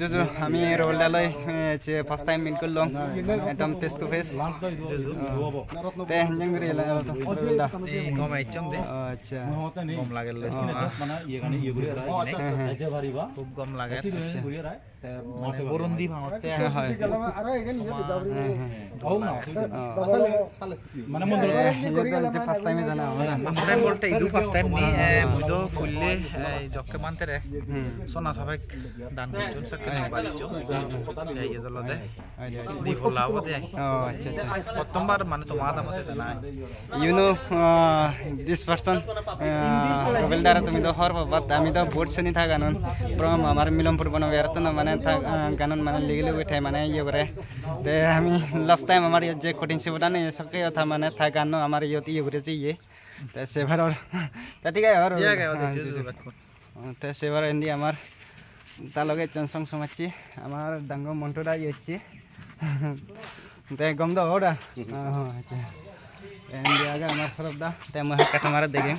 जुजु हामी रोल्डालाई first time मिन करलং एकदम फेस टू फेस जुजु ते हंजंग रे ला तो रोल्डा ए गम आइचम दे अच्छा गम लागेल माने ये गानी ये गुरे राय जे भारी बा खूब गम लागे गुरे राय माने बरुंदी भांगते হয় আর এখানে ইয়ে যাবরি হও না সালে মানে মন যে ফার্স্ট টাইমে জানা আমরা ফার্স্ট টাইম বলতে ইদু ফার্স্ট টাইম নি মুইদো ফুললে জককে মানতে রে সোনা সাবেক দান করছন সকে বালিচো এই দলদে দি ফলাও দে ও আচ্ছা আচ্ছা প্রথমবার মানে তো মাদা মতে জানা ইউ নো দিস পারসন রবিলদার তুমি তো হর বাত আমি তো বোর্ড সনি থা গানন প্রম আমার মিলমপুর বনবে আর তো না মানে গানন মানে লিগলে উঠে মানে ইয়ে করে তে আমি লাস্ট টাইম আমার যে কোটিং से बता नहीं सबके था माने था गानो हमारे ये करे चाहिए ते सेवर और ठीक है और ते सेवर इंडी हमार ता लगे चंसंग समाची हमार डांगो मंटोडा येची ते गम दो ओडा हां अच्छा इंडिया का हमार सरबदा ते महा कट मार देगे